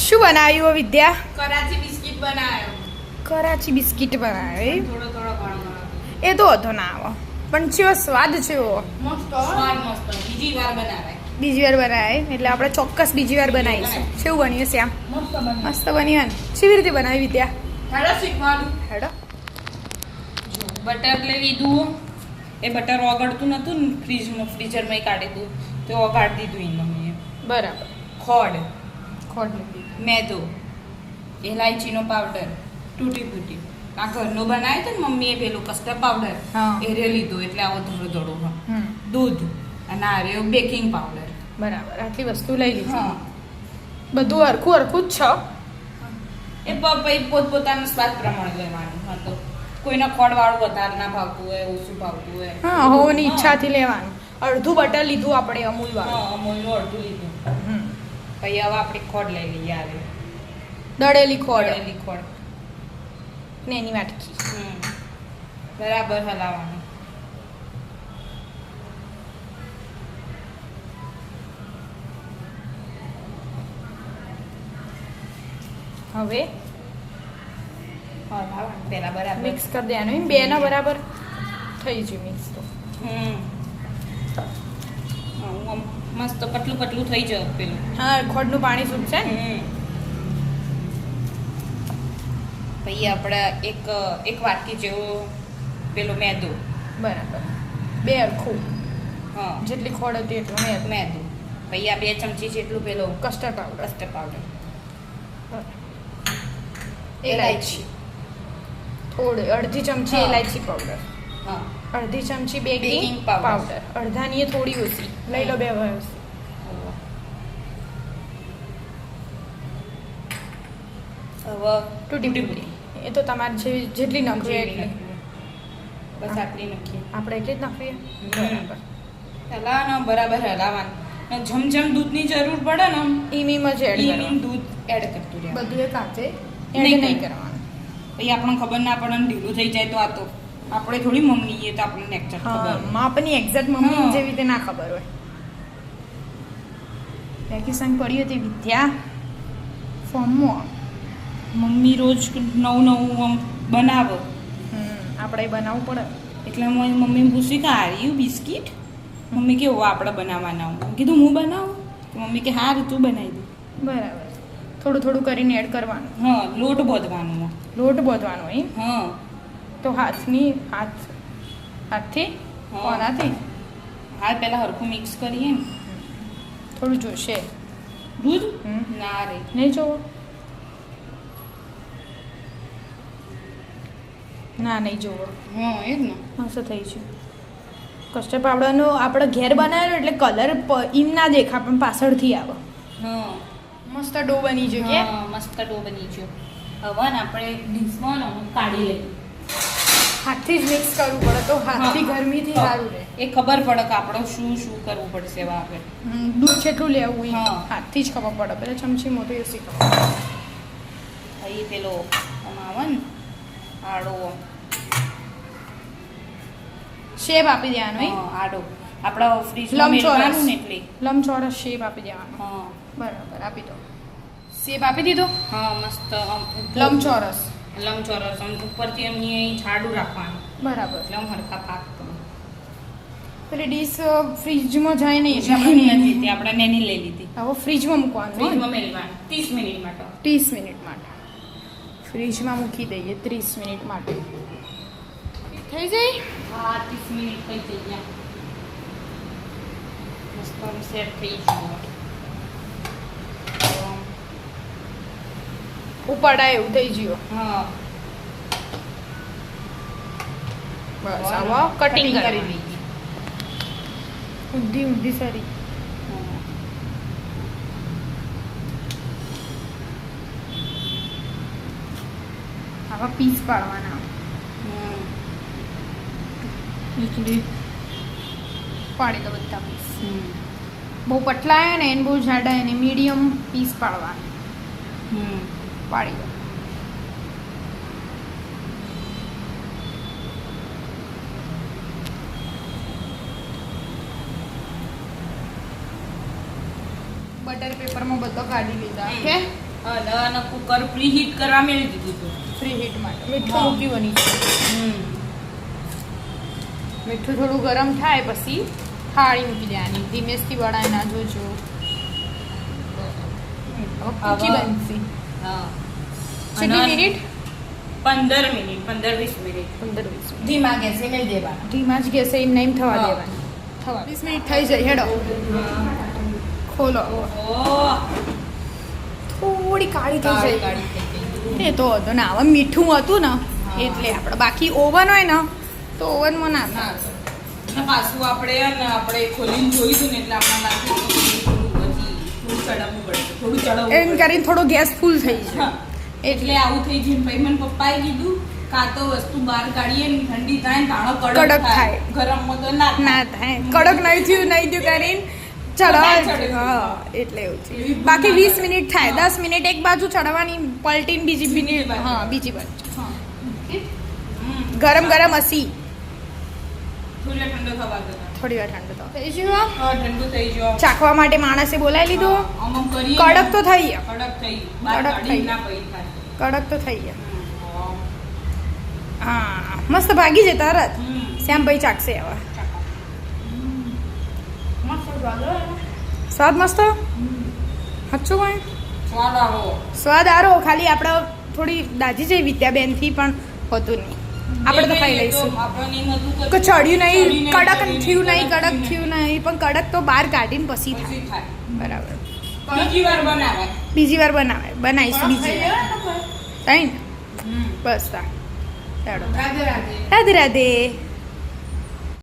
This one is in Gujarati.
શું બનાવ્યું વિદ્યા? કરાચી બિસ્કિટ બનાવ્યો. કરાચી બિસ્કિટ બનાવ્યો થોડો થોડો ઘણો એ તો હતો ના આવો પણ ચેવો સ્વાદ ચેવો મસ્ત સ્વાદ મસ્ત બીજી વાર બનાવાય. બીજી વાર બનાવે એટલે આપણે ચોક્કસ બીજી વાર બનાવીશું. કેવું બન્યું શ્યામ? મસ્ત બન્યું ને? કેવી રીતે બનાવી વિદ્યા? હેડો શીખવાનું. હેડો. બટર લઈ લીધું. એ બટર ઓગળતું નતું ને ફ્રીઝરમાં કાઢી દીધું તો ઓગાળી દીધું એને મમ્મીએ. બરાબર. ખોડ, ખોટ લીધી. મેદો, ઇલાયચીનો પાવડર, તૂટી ફૂટી. આ ઘરનું બનાવ્યું હતું ને મમ્મીએ પેલું કસ્ટર્ડ પાવડર હા. એ લીધું એટલે આવો થોડો થોડો હમ દૂધ અને આ રહ્યો બેકિંગ પાવડર. બરાબર. આટલી વસ્તુ લઈ લીધી. હા બધું હરખું હરખું જ છે. એ પછી પોતપોતાના સ્વાદ પ્રમાણે લેવાનું. હા તો કોઈને ખોડવાળું વધારે ના ભાવતું હોય, ઓછું ભાવતું હોય. હા હોવાની ઈચ્છાથી લેવાનું. અડધું બટર લીધું આપણે અમૂલ વાળું. હા અમૂલનું અડધું લીધું. હમ પછી હવે આપણે ખોડ લઈ લઈએ. આવે દળેલી ખોડ ખોડેલી ખોડ. ને એની વાટકી. બરાબર હલાવવાનું. હવે હલાવવાનું પહેલા બરાબર મિક્સ કરી દેવાનું. એમ બે ના બરાબર થઈ ગયું મિક્સ તો. આમ મસ્ત પતલું પતલું થઈ જાય પેલું. હા ખોડનું પાણી સૂકશે ને. પછી આપણે એક વાટકી જેવો પેલો મેદો. બરાબર. બે હરખું હા જેટલી ખોડ હતી એટલું મેં મેદો. પછી આ 2 ચમચી જેટલું પેલો કસ્ટર્ડ પાવડર. Custard powder. ઇલાયચી થોડી અડધી ચમચી હા. ઇલાયચી પાવડર. હા અડધી ચમચી બેકિંગ Baking powder. પાવડર. અડધાની એ થોડી ઓછી લઈ લો. બે વર્ષ હવે તૂટી ફૂટી એ તો તમારે જેટલી નાખવી એટલી. બસ આટલી નાખીએ. આપણે એટલી જ નાખીએ. બરાબર. હલાવવાનું બરાબર હલાવવાનું. અને જેમ દૂધની જરૂર પડે ને ઈમીમાં જ એડ એમ કરવાનું. દૂધ એડ કરતું રહેવાનું. બધું એ કાચે એડ નહીં નહીં કરવાનું. કરવાનું. પછી આપણને ખબર ના પડે ને ઢીલું થઈ જાય તો આ તો આપણે થોડી મમ્મીએ તો આપણને એક્ઝેક્ટ હા ખબર. માપની એક્ઝેક્ટ મમ્મી હા. જેવી રીતે ના ખબર હોય. વેકેશન પડી હતી વિદ્યા ફોર્મમાં. મમ્મી રોજ નવું આમ બનાવે આપણે બનાવવું પડે. એટલે મમ્મી પૂછ્યું કે આર્યું બિસ્કિટ. મમ્મી કેવું આપણે બનાવવાના. હું કીધું હું બનાવું. તો મમ્મી કે હા તું બનાવી દે. બરાબર. થોડું થોડું કરીને એડ કરવાનું. હા લોટ બોધવાનો. લોટ બોધવાનો એમ હા તો હાથથી હા. કોનાથી હાલ પહેલા હરખું મિક્સ કરીએ ને. થોડું જોશે. દૂધ હમ. ના રે. નહીં જોવો? ના નહીં જોવો. હા એ જ ને. મસ્ત થઈ છે. કસ્ટર્ડ પાવડરનો આપણે ઘેર બનાવેલો એટલે કલર એમ ના દેખા પણ પાછળથી આવે. હા મસ્ત ડો બની ગયો કે હા મસ્ત ડો બની ગયો. હવે ને આપણે ડીશમાં ને કાઢી લઈએ. હાથથી જ મિક્સ કરવું પડે તો હાથથી હા. ગરમીથી સારું રહે. એ ખબર પડે કે આપણે શું કરવું પડશે હવે આપણે. દૂધ કેટલું લેવું એ હા. હાથથી જ ખબર પડે. પેલા ચમચી મોટી ઓછી ખબર. અહીં પેલો આમ આવે ને આડો શેપ આપી દેવાનો એ હા, આડો આપણા ફ્રીજમાં લંબચોરસ મેળવાનું ને એટલે લંબચોરસ શેપ આપી દેવાનો. હા બરાબર આપી દો. શેપ આપી દીધો. હા મસ્ત આમ લંબચોરસ. લંબચોરસ આમ ઉપરથી એમની અહીં જાડું રાખવાનું બરાબર. એટલે આમ હરખા પાક પેલી ડીશ ફ્રીજમાં જાય નહીં એટલે આપણે નથી આપણે નેની લઈ લીધી. હવે ફ્રીજમાં મૂકવાનું ફ્રીજમાં મેળવાનું 30 મિનિટ માટે. 30 મિનિટ માટે ફ્રીજમાં મૂકી દઈએ 30 મિનિટ માટે. થઈ જાય. હા 30 મિનિટ થઈ જઈ ગયા. મસ્ત આમ સેટ થઈ ગયું. ઉપાડા એવું થઈ ગયું. હા બસ આવા કટિંગ કરી દીધી. ઊંધી ઊંધી સારી. આવા પીસ પાડવાના. પાડી દો બધા પીસ. બહુ પતલા હે ને એને બહુ જાડા એને મીડિયમ પીસ પાડવાના. પાડી દો. બટર પેપરમાં બધો કાઢી લીધા. ઓકે અને કુકર પ્રી હીટ કરવા મેળવી દીધું હતું. ફ્રી હીટ માટે મીઠું હા. મૂક્યું નીચે. મીઠું થોડું ગરમ થાય પછી થાળી મૂકી દેવાની. ધીમેથી વળાય ના જોજો. કૂકી બનશે. હા. કેટલી અને મિનિટ? 15 minute 15-20 minute 15-20 minute. ધીમા ગેસે મેળ દેવાના. ધીમા જ ગેસે એમ નહીં થવા હા. દેવાની. 20 મિનિટ થઈ જાય. હેડો ખોલો. ઓહ થોડી કાળી થઈ કાળી જાય. કાળી થઈ ગઈ. એ તો હતો ને આવા મીઠું હતું ને હા. એટલે આપણે બાકી ઓવન હોય ને તો ઓવનમાં ના ના થાય. અને પાછું આપણે ખોલીને જોઈશું ને એટલે આપણે લાગ્યું કે થોડું ચડાવવું પડશે થોડું ચડાવવું એમ પડશે. કરીને થોડો ગેસ ફૂલ થઈ જાય. હા. એટલે આવું થઈ ગયું પછી મને પપ્પાએ કીધું કાં તો વસ્તુ બહાર કાઢીએ ને ઠંડી થાય ને તાણો કડક કડક થાય. થાય ગરમમાં તો ના ના થાય કડક નહીં થયું કરીને ચડાવ ચડે. હા એટલે એવું છે. એવી ભૂલ બાકી ના 20 થાય. મિનિટ થાય. હા. 10 મિનિટ એક બાજુ ચડવાની પલટીને બીજી બીજી મિનિટ બાજુ. હા બીજી બાજુ હા. ગરમ ગરમ હસી થોડો ઠંડો થવા દો. થોડી વાર ઠંડો તો થઈ ગયું. હા, ઠંડુ થઈ ગયો. ચાખવા માટે માણસે બોલાવી લીધો. આમ આમ કરીએ કડક ને, તો થઈ ગયા. કડક થઈ બહાર કડક કાઢીને થઈ. ના પડી થાય. કડક તો થઈ ગયા. હમ. હા મસ્ત ભાગી જાય તરત. હમ. શ્યામભાઈ ચાખશે હવે. મસ્ત સ્વાદ આવે ને? સ્વાદ મસ્ત સાચું ભાઈ સ્વાદ આવો. સ્વાદ આરો ખાલી આપણે થોડી દાજી જઈ વિદ્યાબેનથી પણ હોતું નહીં. આપણે તો ખાઈ લઈશું. આપણને એમ હતું કે ચડ્યું નહીં ચડ્યું કડક નહીં, થયું નહીં કડક કડક થયું નહીં પણ કડક તો બહાર કાઢીને પછી થાય. પછી થાય. બરાબર બીજી વાર બનાવે. બીજી વાર બનાવીશું બીજી વાર વાર. થાય ને બસ તા ચાલો રાધે રાધે. રાધે રાધે.